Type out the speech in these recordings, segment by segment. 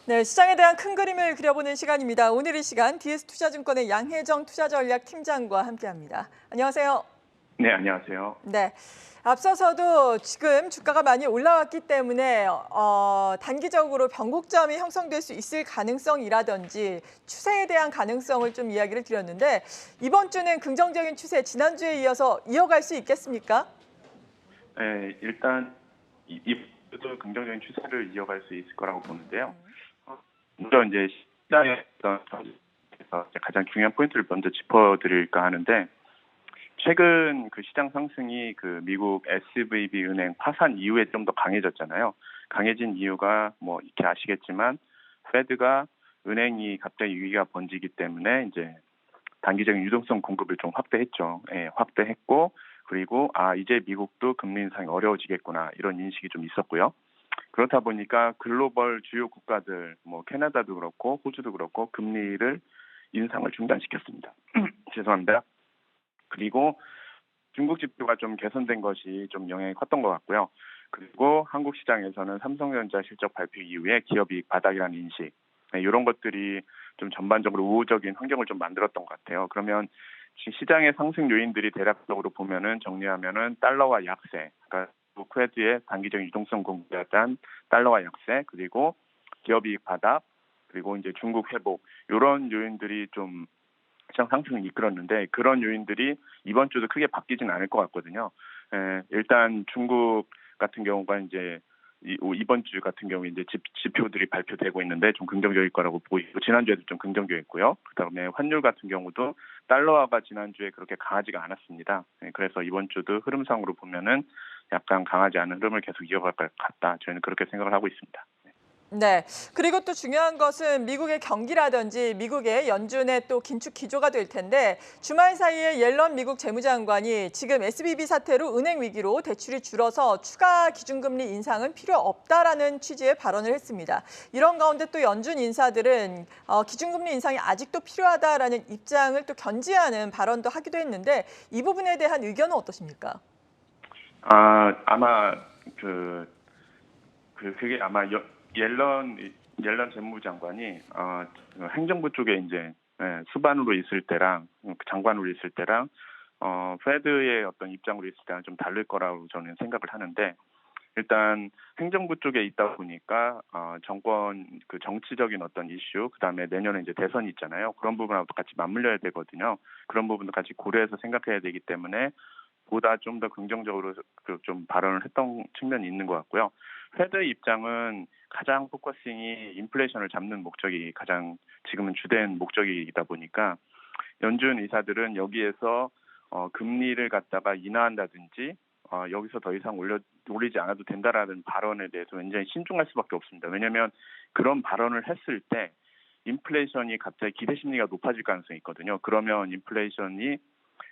네, 시장에 대한 큰 그림을 그려보는 시간입니다. 오늘 이 시간 DS투자증권의 양혜정 투자전략팀장과 함께합니다. 안녕하세요. 네, 안녕하세요. 네, 앞서서도 지금 주가가 많이 올라왔기 때문에 단기적으로 변곡점이 형성될 수 있을 가능성이라든지 추세에 대한 가능성을 좀 이야기를 드렸는데 이번 주는 긍정적인 추세 지난주에 이어서 이어갈 수 있겠습니까? 네, 일단 이번도 긍정적인 추세를 이어갈 수 있을 거라고 보는데요. 먼저 이제 시장의 어떤 가장 중요한 포인트를 먼저 짚어드릴까 하는데, 최근 그 시장 상승이 그 미국 SVB 은행 파산 이후에 좀 더 강해졌잖아요. 강해진 이유가 뭐 이렇게 아시겠지만 페드가 은행이 갑자기 위기가 번지기 때문에 이제 단기적인 유동성 공급을 좀 확대했죠. 예, 확대했고, 그리고 이제 미국도 금리 인상이 어려워지겠구나, 이런 인식이 좀 있었고요. 그렇다 보니까 글로벌 주요 국가들, 뭐 캐나다도 그렇고 호주도 그렇고 금리를 인상을 중단시켰습니다. 죄송합니다. 그리고 중국 지표가 좀 개선된 것이 좀 영향이 컸던 것 같고요. 그리고 한국 시장에서는 삼성전자 실적 발표 이후에 기업이익 바닥이라는 인식, 이런 것들이 좀 전반적으로 우호적인 환경을 좀 만들었던 것 같아요. 그러면 시장의 상승 요인들이 대략적으로 보면은 정리하면은 달러와 약세, 그러니까 페드의 단기적인 유동성 공급에 대한 달러와 약세, 그리고 기업이익 바닥, 그리고 이제 중국 회복, 이런 요인들이 좀 시장 상승을 이끌었는데, 그런 요인들이 이번 주도 크게 바뀌지는 않을 것 같거든요. 일단 중국 같은 경우가 이제 이번 주 같은 경우에 이제 지표들이 발표되고 있는데 좀 긍정적일 거라고 보이고, 지난주에도 좀 긍정적이었고요. 그다음에 환율 같은 경우도 달러화가 지난주에 그렇게 강하지가 않았습니다. 그래서 이번 주도 흐름상으로 보면은 약간 강하지 않은 흐름을 계속 이어갈 것 같다, 저희는 그렇게 생각을 하고 있습니다. 네. 그리고 또 중요한 것은 미국의 경기라든지 미국의 연준의 또 긴축 기조가 될 텐데 주말 사이에 옐런 미국 재무장관이 지금 SVB 사태로 은행 위기로 대출이 줄어서 추가 기준금리 인상은 필요 없다라는 취지의 발언을 했습니다. 이런 가운데 또 연준 인사들은 기준금리 인상이 아직도 필요하다라는 입장을 또 견지하는 발언도 하기도 했는데 이 부분에 대한 의견은 어떠십니까? 아마 그게 아마 옐런 재무장관이 행정부 쪽에 이제 수반으로 있을 때랑 장관으로 있을 때랑 페드의 어떤 입장으로 있을 때랑 좀 다를 거라고 저는 생각을 하는데, 일단 행정부 쪽에 있다 보니까 정권 그 정치적인 어떤 이슈, 그다음에 내년에 이제 대선이 있잖아요. 그런 부분하고 같이 맞물려야 되거든요. 그런 부분도 같이 고려해서 생각해야 되기 때문에 보다 좀 더 긍정적으로 좀 발언을 했던 측면이 있는 것 같고요. 페드의 입장은 가장 포커싱이 인플레이션을 잡는 목적이 가장 지금은 주된 목적이다 보니까 연준 의사들은 여기에서 금리를 갖다가 인하한다든지 여기서 더 이상 올리지 않아도 된다라는 발언에 대해서 굉장히 신중할 수밖에 없습니다. 왜냐하면 그런 발언을 했을 때 인플레이션이 갑자기 기대 심리가 높아질 가능성이 있거든요. 그러면 인플레이션이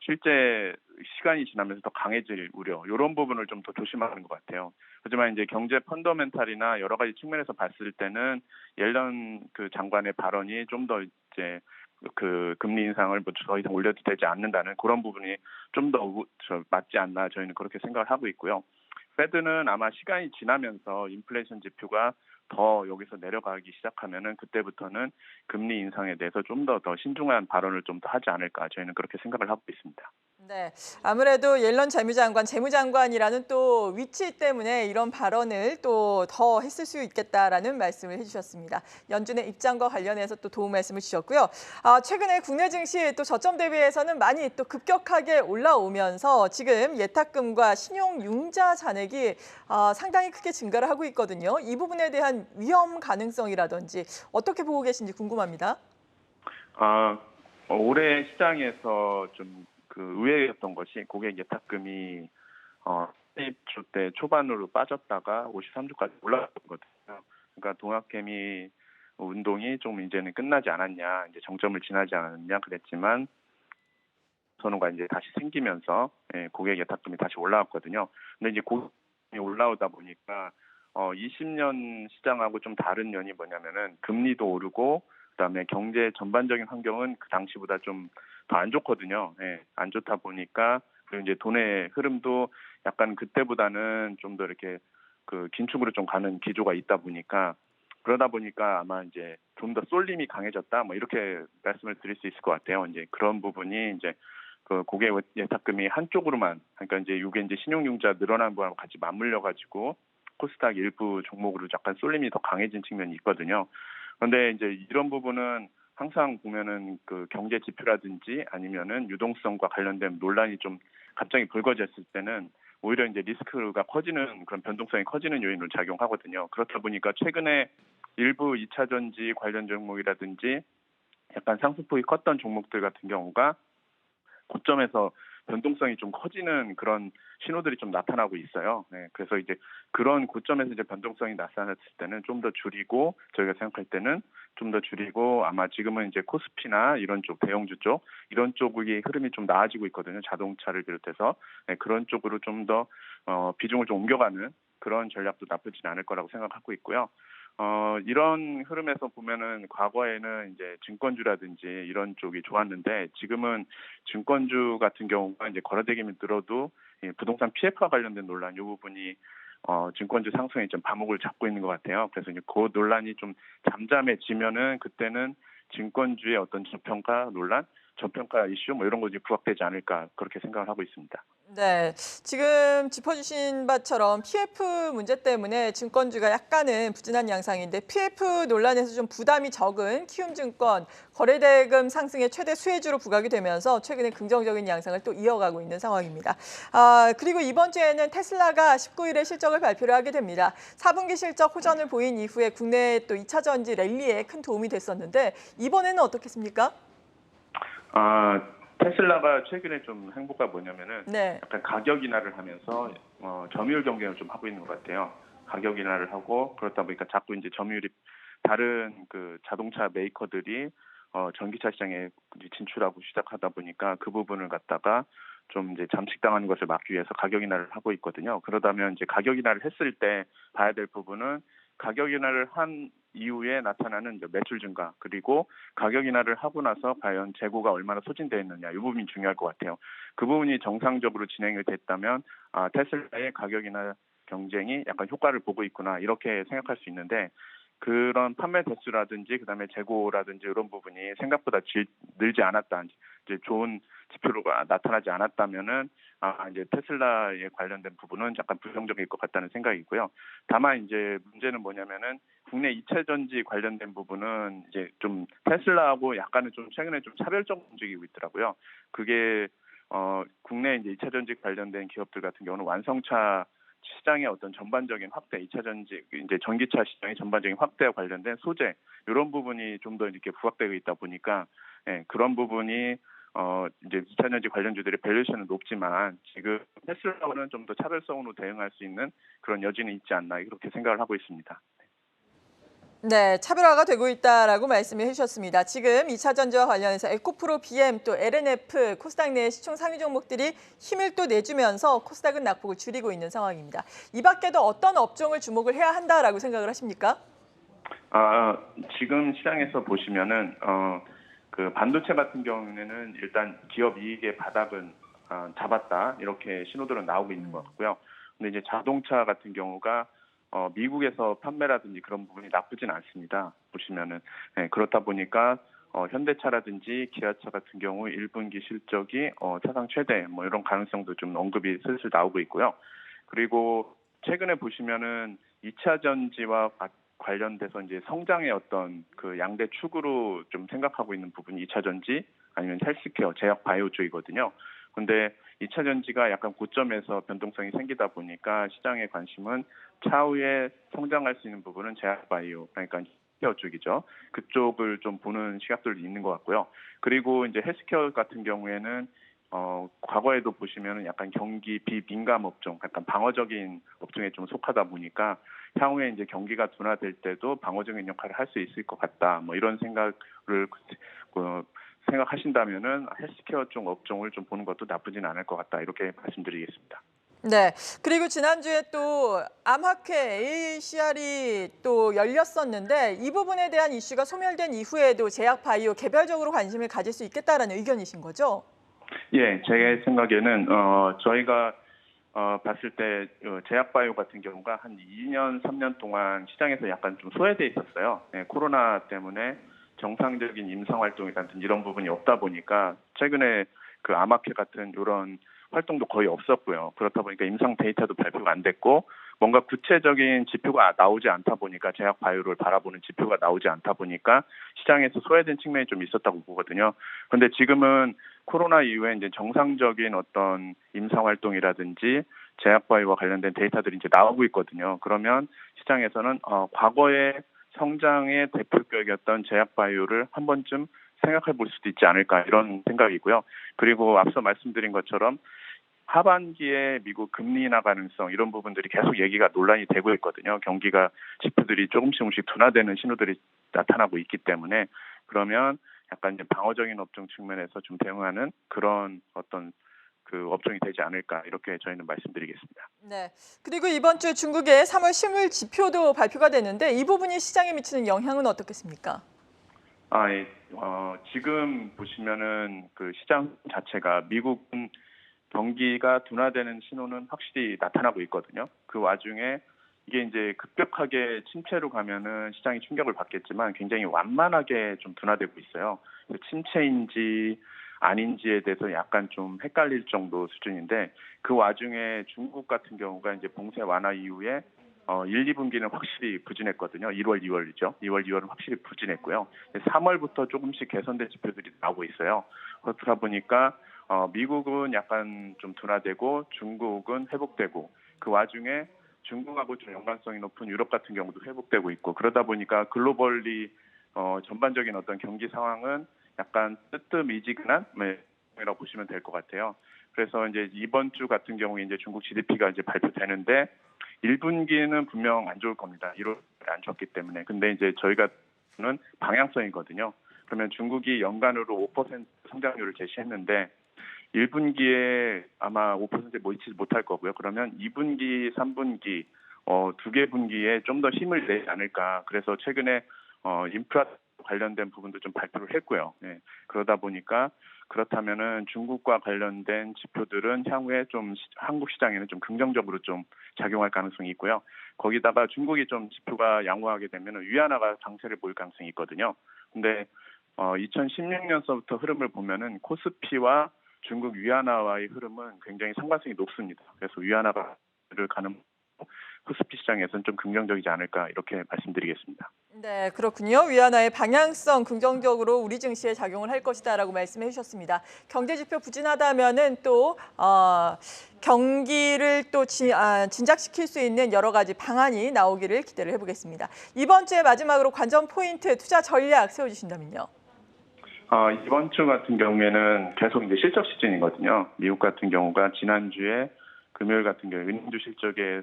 실제 시간이 지나면서 더 강해질 우려, 이런 부분을 좀 더 조심하는 것 같아요. 하지만 이제 경제 펀더멘탈이나 여러 가지 측면에서 봤을 때는 옐런 그 장관의 발언이 좀 더 이제 그 금리 인상을 뭐 더 이상 올려도 되지 않는다는 그런 부분이 좀 더 맞지 않나, 저희는 그렇게 생각을 하고 있고요. 페드는 아마 시간이 지나면서 인플레이션 지표가 더 여기서 내려가기 시작하면은 그때부터는 금리 인상에 대해서 좀 더 신중한 발언을 좀 더 하지 않을까, 저희는 그렇게 생각을 하고 있습니다. 네, 아무래도 옐런 재무장관이라는 또 위치 때문에 이런 발언을 또 더 했을 수 있겠다라는 말씀을 해주셨습니다. 연준의 입장과 관련해서 또 도움 말씀을 주셨고요. 최근에 국내 증시 또 저점 대비해서는 많이 또 급격하게 올라오면서 지금 예탁금과 신용 융자 잔액이 상당히 크게 증가를 하고 있거든요. 이 부분에 대한 위험 가능성이라든지 어떻게 보고 계신지 궁금합니다. 올해 시장에서 좀 그 의외였던 것이 고객 예탁금이 수입주 때 초반으로 빠졌다가 53주까지 올라갔거든요. 그러니까 동학개미 운동이 좀 이제는 끝나지 않았냐, 이제 정점을 지나지 않았냐 그랬지만 선호가 이제 다시 생기면서 고객 예탁금이 다시 올라왔거든요. 근데 이제 고객이 올라오다 보니까 20년 시장하고 좀 다른 면이 뭐냐면은 금리도 오르고 그다음에 경제 전반적인 환경은 그 당시보다 좀 더 안 좋거든요. 안 좋다 보니까, 그리고 이제 돈의 흐름도 약간 그때보다는 좀 더 이렇게 그 긴축으로 좀 가는 기조가 있다 보니까 그러다 보니까 아마 이제 좀 더 쏠림이 강해졌다 뭐 이렇게 말씀을 드릴 수 있을 것 같아요. 이제 그런 부분이 이제 그 고객 예탁금이 한쪽으로만 그러니까 이제 이게 이제 신용융자 늘어난 거랑 같이 맞물려 가지고 코스닥 일부 종목으로 약간 쏠림이 더 강해진 측면이 있거든요. 그런데 이제 이런 부분은 항상 보면은 그 경제 지표라든지 아니면은 유동성과 관련된 논란이 좀 갑자기 불거졌을 때는 오히려 이제 리스크가 커지는 그런 변동성이 커지는 요인으로 작용하거든요. 그렇다 보니까 최근에 일부 2차 전지 관련 종목이라든지 약간 상승폭이 컸던 종목들 같은 경우가 고점에서 변동성이 좀 커지는 그런 신호들이 좀 나타나고 있어요. 네, 그래서 이제 그런 고점에서 이제 변동성이 나타났을 때는 좀 더 줄이고 저희가 생각할 때는 좀 더 줄이고 아마 지금은 이제 코스피나 이런 쪽 대형주 쪽 이런 쪽의 흐름이 좀 나아지고 있거든요. 자동차를 비롯해서 네, 그런 쪽으로 좀 더 비중을 좀 옮겨가는 그런 전략도 나쁘진 않을 거라고 생각하고 있고요. 이런 흐름에서 보면은 과거에는 이제 증권주라든지 이런 쪽이 좋았는데 지금은 증권주 같은 경우가 이제 거래대금이 늘어도 이 부동산 PF와 관련된 논란 이 부분이 증권주 상승에 좀 발목을 잡고 있는 것 같아요. 그래서 이제 그 논란이 좀 잠잠해지면은 그때는 증권주의 어떤 저평가 논란, 저평가 이슈 뭐 이런 것이 부각되지 않을까 그렇게 생각을 하고 있습니다. 네, 지금 짚어주신 바처럼 PF 문제 때문에 증권주가 약간은 부진한 양상인데 PF 논란에서 좀 부담이 적은 키움증권 거래대금 상승의 최대 수혜주로 부각이 되면서 최근에 긍정적인 양상을 또 이어가고 있는 상황입니다. 그리고 이번 주에는 테슬라가 19일에 실적을 발표를 하게 됩니다. 4분기 실적 호전을 보인 이후에 국내 또 2차 전지 랠리에 큰 도움이 됐었는데 이번에는 어떻겠습니까? 테슬라가 최근에 좀 행보가 뭐냐면은 네. 약간 가격 인하를 하면서 점유율 경쟁을 좀 하고 있는 것 같아요. 가격 인하를 하고 그렇다 보니까 자꾸 이제 점유율이 다른 그 자동차 메이커들이 전기차 시장에 이제 진출하고 시작하다 보니까 그 부분을 갖다가 좀 이제 잠식당하는 것을 막기 위해서 가격 인하를 하고 있거든요. 그러다면 이제 가격 인하를 했을 때 봐야 될 부분은 가격 인하를 한 이후에 나타나는 이제 매출 증가 그리고 가격 인하를 하고 나서 과연 재고가 얼마나 소진되어 있느냐 이 부분이 중요할 것 같아요. 그 부분이 정상적으로 진행이 됐다면 테슬라의 가격 인하 경쟁이 약간 효과를 보고 있구나 이렇게 생각할 수 있는데 그런 판매 대수라든지 그다음에 재고라든지 이런 부분이 생각보다 늘지 않았다 이제 좋은 지표로가 나타나지 않았다면은 이제 테슬라에 관련된 부분은 약간 부정적일 것 같다는 생각이고요. 다만 이제 문제는 뭐냐면은 국내 2차 전지 관련된 부분은 이제 좀 테슬라하고 약간은 좀 최근에 좀 차별적으로 움직이고 있더라고요. 그게 국내 이제 2차 전지 관련된 기업들 같은 경우는 완성차 시장의 어떤 전반적인 확대, 2차 전지 이제 전기차 시장의 전반적인 확대와 관련된 소재 이런 부분이 좀 더 이렇게 부각되고 있다 보니까 그런 부분이 이제 2차 전지 관련주들의 밸류에이션은 높지만 지금 테슬라는 좀 더 차별성으로 대응할 수 있는 그런 여지는 있지 않나 이렇게 생각을 하고 있습니다. 네, 차별화가 되고 있다라고 말씀을 해주셨습니다. 지금 2차 전지와 관련해서 에코프로, BM, 또 LNF, 코스닥 내 시총 상위 종목들이 힘을 또 내주면서 코스닥은 낙폭을 줄이고 있는 상황입니다. 이 밖에도 어떤 업종을 주목을 해야 한다라고 생각을 하십니까? 지금 시장에서 보시면은 그 반도체 같은 경우에는 일단 기업 이익의 바닥은 잡았다 이렇게 신호들은 나오고 있는 것 같고요. 근데 이제 자동차 같은 경우가 미국에서 판매라든지 그런 부분이 나쁘진 않습니다. 보시면은 그렇다 보니까 현대차라든지 기아차 같은 경우 1분기 실적이 사상 최대 뭐 이런 가능성도 좀 언급이 슬슬 나오고 있고요. 그리고 최근에 보시면은 2차 전지와 관련돼서 이제 성장의 어떤 그 양대 축으로 좀 생각하고 있는 부분이 2차 전지 아니면 헬스케어, 제약 바이오 쪽이거든요. 근데 2차 전지가 약간 고점에서 변동성이 생기다 보니까 시장의 관심은 차후에 성장할 수 있는 부분은 제약 바이오, 그러니까 헬스케어 쪽이죠. 그쪽을 좀 보는 시각들도 있는 것 같고요. 그리고 이제 헬스케어 같은 경우에는 과거에도 보시면은 약간 경기 비민감 업종, 약간 방어적인 업종에 좀 속하다 보니까 향후에 이제 경기가 둔화될 때도 방어적인 역할을 할 수 있을 것 같다. 뭐 이런 생각을 생각하신다면은 헬스케어 쪽 업종을 좀 보는 것도 나쁘진 않을 것 같다. 이렇게 말씀드리겠습니다. 네, 그리고 지난주에 또 암학회 AACR이 또 열렸었는데 이 부분에 대한 이슈가 소멸된 이후에도 제약 바이오 개별적으로 관심을 가질 수 있겠다라는 의견이신 거죠? 예, 제 생각에는 저희가 봤을 때 제약바이오 같은 경우가 한 2년, 3년 동안 시장에서 약간 좀 소외돼 있었어요. 네, 코로나 때문에 정상적인 임상 활동이라든지 이런 부분이 없다 보니까 최근에 그 아마케 같은 이런 활동도 거의 없었고요. 그렇다 보니까 임상 데이터도 발표가 안 됐고 뭔가 구체적인 지표가 나오지 않다 보니까 제약 바이오를 바라보는 지표가 나오지 않다 보니까 시장에서 소외된 측면이 좀 있었다고 보거든요. 그런데 지금은 코로나 이후에 이제 정상적인 어떤 임상 활동이라든지 제약 바이오와 관련된 데이터들이 이제 나오고 있거든요. 그러면 시장에서는 과거의 성장의 대표격이었던 제약 바이오를 한 번쯤 생각해 볼 수도 있지 않을까 이런 생각이고요. 그리고 앞서 말씀드린 것처럼 하반기에 미국 금리 인하 가능성 이런 부분들이 계속 얘기가 논란이 되고 있거든요. 경기가 지표들이 조금씩 둔화되는 신호들이 나타나고 있기 때문에 그러면 약간 이제 방어적인 업종 측면에서 좀 대응하는 그런 어떤 그 업종이 되지 않을까 이렇게 저희는 말씀드리겠습니다. 네. 그리고 이번 주 중국의 3월 실물 지표도 발표가 되는데 이 부분이 시장에 미치는 영향은 어떻겠습니까? 예. 지금 보시면은 그 시장 자체가 미국은 경기가 둔화되는 신호는 확실히 나타나고 있거든요. 그 와중에 이게 이제 급격하게 침체로 가면은 시장이 충격을 받겠지만 굉장히 완만하게 좀 둔화되고 있어요. 침체인지 아닌지에 대해서 약간 좀 헷갈릴 정도 수준인데 그 와중에 중국 같은 경우가 이제 봉쇄 완화 이후에 1, 2분기는 확실히 부진했거든요. 1월, 2월이죠. 2월, 2월은 확실히 부진했고요. 3월부터 조금씩 개선된 지표들이 나오고 있어요. 그렇다 보니까 미국은 약간 좀 둔화되고 중국은 회복되고 그 와중에 중국하고 좀 연관성이 높은 유럽 같은 경우도 회복되고 있고 그러다 보니까 글로벌리 전반적인 어떤 경기 상황은 약간 뜨뜻미지근한 이라고 보시면 될 것 같아요. 그래서 이제 이번 주 같은 경우에 이제 중국 GDP가 이제 발표되는데 1분기는 분명 안 좋을 겁니다. 1월에 안 좋았기 때문에. 근데 이제 저희가는 방향성이거든요. 그러면 중국이 연간으로 5% 성장률을 제시했는데 1분기에 아마 5%에 미치지 못할 거고요. 그러면 2분기, 3분기 두 개 분기에 좀 더 힘을 내지 않을까. 그래서 최근에 인프라 관련된 부분도 좀 발표를 했고요. 네. 그러다 보니까 그렇다면은 중국과 관련된 지표들은 향후에 좀 한국 시장에는 좀 긍정적으로 좀 작용할 가능성이 있고요. 거기다가 중국이 좀 지표가 양호하게 되면은 위안화가 강세를 보일 가능성이 있거든요. 근데 2016년서부터 흐름을 보면은 코스피와 중국 위안화와의 흐름은 굉장히 상관성이 높습니다. 그래서 위안화를 가는 코스피 시장에서는 좀 긍정적이지 않을까 이렇게 말씀드리겠습니다. 네, 그렇군요. 위안화의 방향성 긍정적으로 우리 증시에 작용을 할 것이다라고 말씀해 주셨습니다. 경제 지표 부진하다면은 또 경기를 또 진작시킬 수 있는 여러 가지 방안이 나오기를 기대를 해보겠습니다. 이번 주에 마지막으로 관전 포인트 투자 전략 세워주신다면요. 이번 주 같은 경우에는 계속 이제 실적 시즌이거든요. 미국 같은 경우가 지난주에 금요일 같은 경우에 은행주 실적에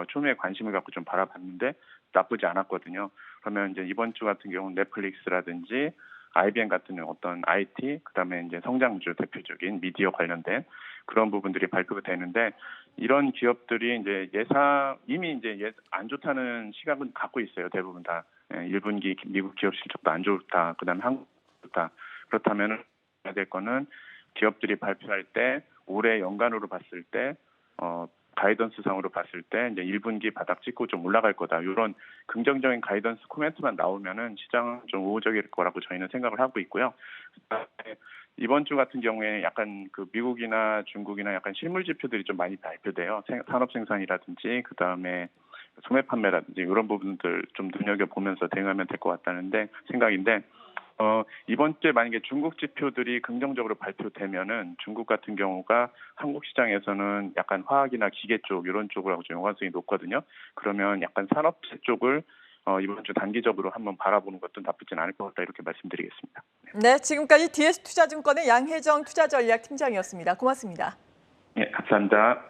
초미의 관심을 갖고 좀 바라봤는데 나쁘지 않았거든요. 그러면 이제 이번 주 같은 경우는 넷플릭스라든지 IBM 같은 어떤 IT, 그다음에 이제 성장주 대표적인 미디어 관련된 그런 부분들이 발표가 되는데 이런 기업들이 이제 이미 이제 안 좋다는 시각은 갖고 있어요. 대부분 다 1분기 미국 기업 실적도 안 좋다. 그다음에 한국 좋다. 그렇다면 해야 될 거는 기업들이 발표할 때 올해 연간으로 봤을 때 가이던스 상으로 봤을 때 이제 1분기 바닥 찍고 좀 올라갈 거다. 이런 긍정적인 가이던스 코멘트만 나오면은 시장은 좀 우호적일 거라고 저희는 생각을 하고 있고요. 이번 주 같은 경우에 약간 그 미국이나 중국이나 약간 실물 지표들이 좀 많이 발표돼요. 산업 생산이라든지 그다음에 소매 판매라든지 이런 부분들 좀 눈여겨보면서 대응하면 될 것 같다는데 생각인데 이번 주에 만약에 중국 지표들이 긍정적으로 발표되면은 중국 같은 경우가 한국 시장에서는 약간 화학이나 기계 쪽 이런 쪽으로 좀 연관성이 높거든요. 그러면 약간 산업재 쪽을 이번 주 단기적으로 한번 바라보는 것도 나쁘진 않을 것 같다 이렇게 말씀드리겠습니다. 네, 지금까지 DS투자증권의 양혜정 투자전략 팀장이었습니다. 고맙습니다. 네, 감사합니다.